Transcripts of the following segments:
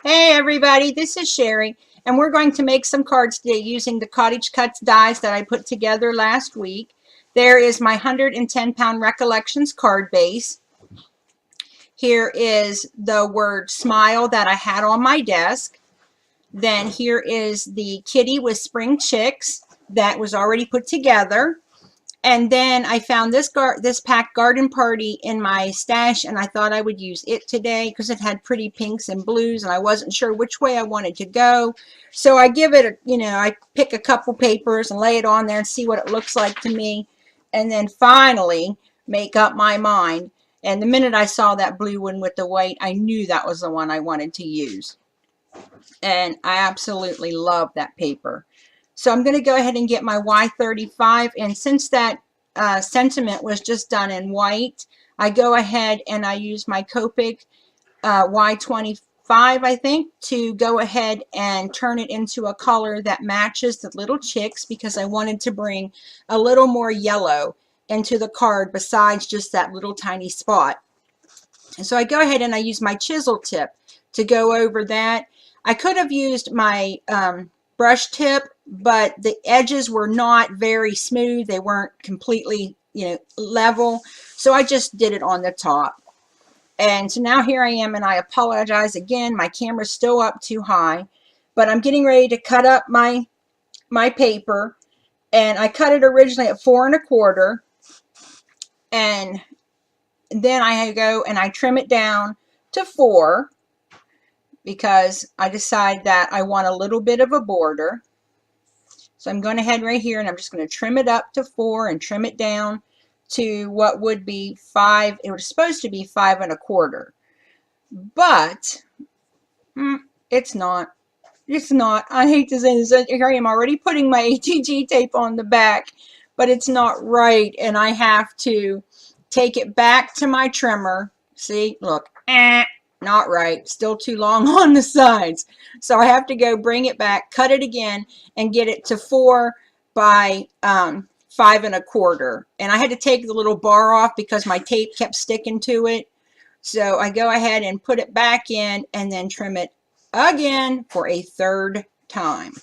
Hey everybody, this is Sherry, and we're going to make some cards today using the Cottage Cutz dies that I put together last week. There is my 110-pound Recollections card base. Here is the word smile that I had on my desk. Then here is the kitty with spring chicks that was already put together. And then I found this pack Garden Party in my stash, and I thought I would use it today because it had pretty pinks and blues, and I wasn't sure which way I wanted to go. So I give it I pick a couple papers and lay it on there and see what it looks like to me, and then finally make up my mind. And the minute I saw that blue one with the white, I knew that was the one I wanted to use. And I absolutely love that paper. So I'm going to go ahead and get my Y35, and since that sentiment was just done in white, I go ahead and I use my Copic Y25, I think, to go ahead and turn it into a color that matches the little chicks, because I wanted to bring a little more yellow into the card besides just that little tiny spot. And so I go ahead and I use my chisel tip to go over that. I could have used my brush tip, but the edges were not very smooth. They weren't completely, level. So I just did it on the top. And so now here I am, and I apologize again. My camera's still up too high, but I'm getting ready to cut up my paper, and I cut it originally at 4 1/4, and then I go and I trim it down to 4 because I decide that I want a little bit of a border. So I'm going ahead right here, and I'm just going to trim it up to 4 and trim it down to what would be 5. It was supposed to be 5 1/4, but it's not. It's not. I hate to say this. Here I am already putting my ATG tape on the back, but it's not right, and I have to take it back to my trimmer. See, look, not right, still too long on the sides. So I have to go bring it back, cut it again, and get it to 4 by 5 1/4. And I had to take the little bar off because my tape kept sticking to it. So I go ahead and put it back in and then trim it again for a third time.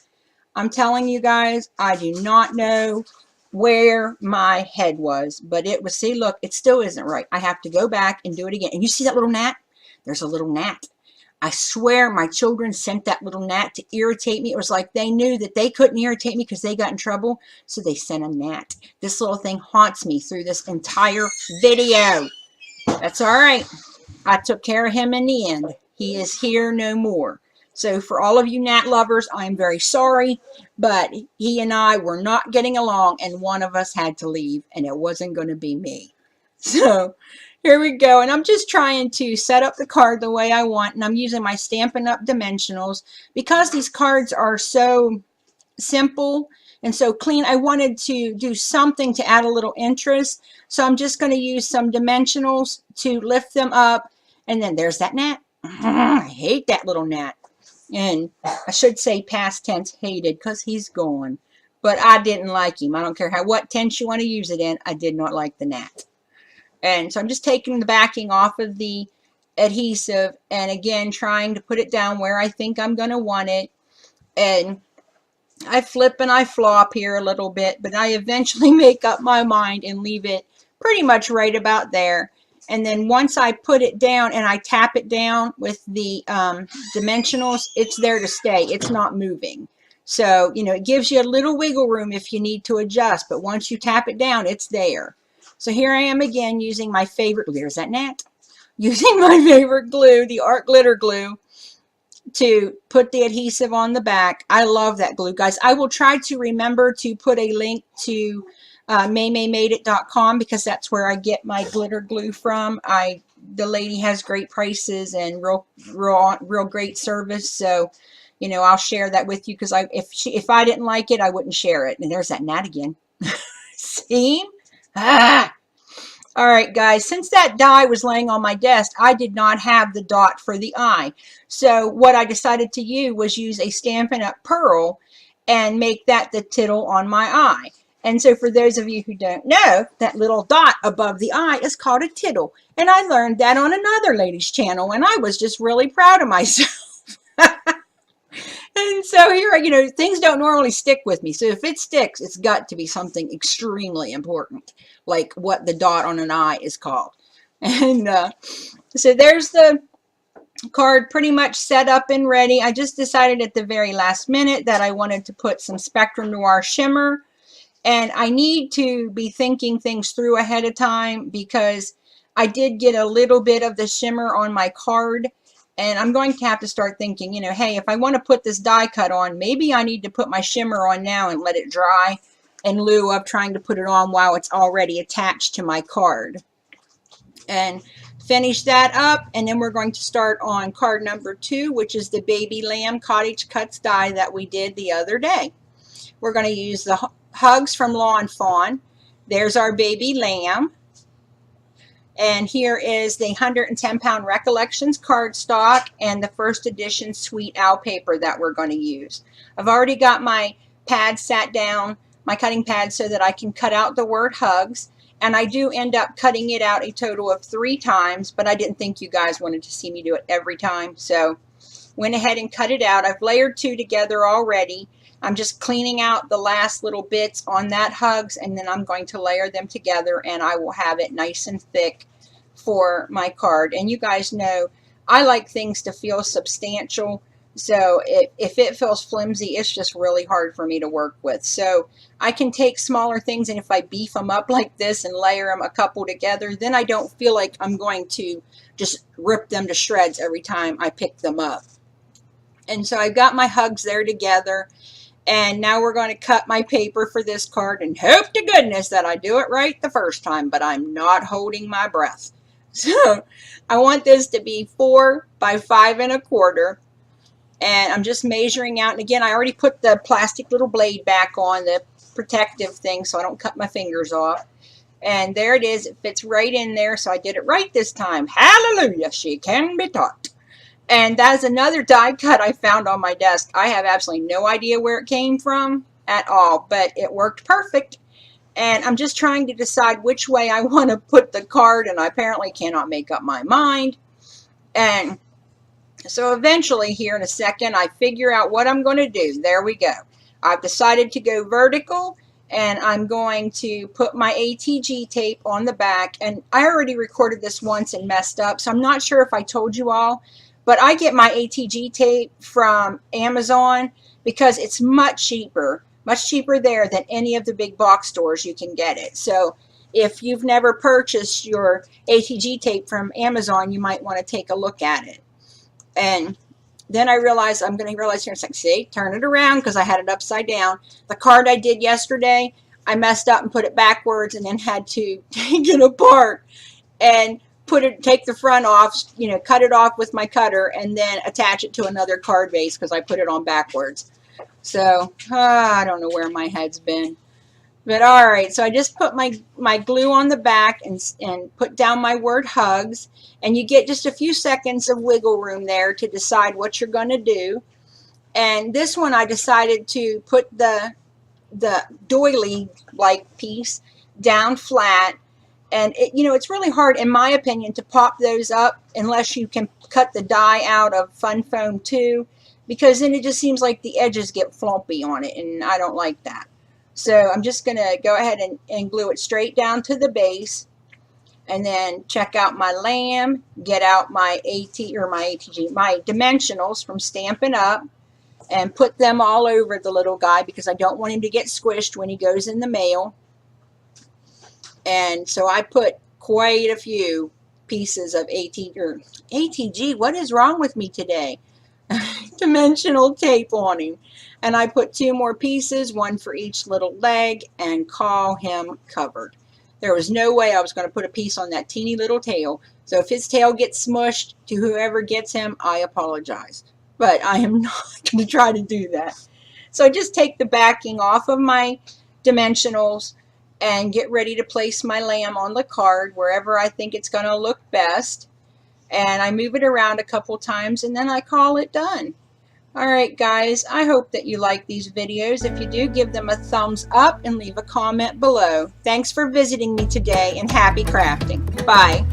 I'm telling you guys, I do not know where my head was, but it was, see, look, it still isn't right. I have to go back and do it again. And you see that little gnat? There's a little gnat. I swear my children sent that little gnat to irritate me. It was like they knew that they couldn't irritate me because they got in trouble, so they sent a gnat. This little thing haunts me through this entire video. That's all right. I took care of him in the end. He is here no more. So for all of you gnat lovers, I'm very sorry, but he and I were not getting along, and one of us had to leave, and it wasn't going to be me. So here we go, and I'm just trying to set up the card the way I want, and I'm using my Stampin' Up! Dimensionals. Because these cards are so simple and so clean, I wanted to do something to add a little interest, so I'm just going to use some dimensionals to lift them up. And then there's that gnat. I hate that little gnat. And I should say past tense hated, because he's gone. But I didn't like him. I don't care what tense you want to use it in. I did not like the gnat. And so I'm just taking the backing off of the adhesive, and again trying to put it down where I think I'm going to want it. And I flip and I flop here a little bit, but I eventually make up my mind and leave it pretty much right about there. And then once I put it down and I tap it down with the dimensionals, it's there to stay. It's not moving. So, it gives you a little wiggle room if you need to adjust, but once you tap it down, it's there. So here I am again using my favorite, there's that gnat, using my favorite glue, the Art Glitter Glue, to put the adhesive on the back. I love that glue, guys. I will try to remember to put a link to maymaymadeit.com, because that's where I get my glitter glue from. The lady has great prices and real great service. So, I'll share that with you, because if I didn't like it, I wouldn't share it. And there's that gnat again. See? All right, guys, since that die was laying on my desk, I did not have the dot for the eye. So what I decided to use a Stampin' Up! Pearl and make that the tittle on my eye. And so for those of you who don't know, that little dot above the eye is called a tittle. And I learned that on another lady's channel, and I was just really proud of myself. And so here, you know, things don't normally stick with me. So if it sticks, it's got to be something extremely important, like what the dot on an I is called. And so there's the card pretty much set up and ready. I just decided at the very last minute that I wanted to put some Spectrum Noir shimmer. And I need to be thinking things through ahead of time because I did get a little bit of the shimmer on my card. And I'm going to have to start thinking, you know, hey, if I want to put this die cut on, maybe I need to put my shimmer on now and let it dry in lieu of trying to put it on while it's already attached to my card. And finish that up, and then we're going to start on card number 2, which is the Baby Lamb Cottage Cutz die that we did the other day. We're going to use the Hugs from Lawn Fawn. There's our baby lamb. And here is the 110-pound Recollections cardstock and the first edition Sweet Owl paper that we're going to use. I've already got my pad sat down, my cutting pad, so that I can cut out the word hugs. And I do end up cutting it out a total of 3 times, but I didn't think you guys wanted to see me do it every time. So went ahead and cut it out. I've layered 2 together already. I'm just cleaning out the last little bits on that hugs, and then I'm going to layer them together, and I will have it nice and thick for my card. And you guys know I like things to feel substantial, so if it feels flimsy, it's just really hard for me to work with. So I can take smaller things, and if I beef them up like this and layer them a couple together, then I don't feel like I'm going to just rip them to shreds every time I pick them up. And so I've got my hugs there together. And now we're going to cut my paper for this card and hope to goodness that I do it right the first time, but I'm not holding my breath. So I want this to be 4 by 5 1/4. And I'm just measuring out. And again, I already put the plastic little blade back on, the protective thing, so I don't cut my fingers off. And there it is. It fits right in there. So I did it right this time. Hallelujah. She can be taught. And that's another die cut I found on my desk. I have absolutely no idea where it came from at all, but it worked perfect. And I'm just trying to decide which way I want to put the card, and I apparently cannot make up my mind. And so eventually, here in a second, I figure out what I'm going to do. There we go. I've decided to go vertical, and I'm going to put my ATG tape on the back. And I already recorded this once and messed up, so I'm not sure if I told you all. But I get my ATG tape from Amazon because it's much cheaper there than any of the big box stores you can get it. So if you've never purchased your ATG tape from Amazon, you might want to take a look at it. And then I realized, I'm going to realize here in a second, see, turn it around because I had it upside down. The card I did yesterday, I messed up and put it backwards and then had to take it apart and take the front off, you know, cut it off with my cutter and then attach it to another card base because I put it on backwards. So I don't know where my head's been. But all right, so I just put my glue on the back and put down my word hugs. And you get just a few seconds of wiggle room there to decide what you're going to do. And this one I decided to put the doily-like piece down flat. And, you know, it's really hard, in my opinion, to pop those up unless you can cut the die out of Fun Foam 2, because then it just seems like the edges get floppy on it, and I don't like that. So I'm just going to go ahead and glue it straight down to the base, and then check out my lamb, get out my my dimensionals from Stampin' Up, and put them all over the little guy because I don't want him to get squished when he goes in the mail. And so I put quite a few pieces of ATG, what is wrong with me today? Dimensional tape on him. And I put 2 more pieces, 1 for each little leg, and call him covered. There was no way I was going to put a piece on that teeny little tail. So if his tail gets smushed to whoever gets him, I apologize. But I am not going to try to do that. So I just take the backing off of my dimensionals and get ready to place my lamb on the card wherever I think it's going to look best. And I move it around a couple times and then I call it done. Alright guys, I hope that you like these videos. If you do, give them a thumbs up and leave a comment below. Thanks for visiting me today and happy crafting. Bye.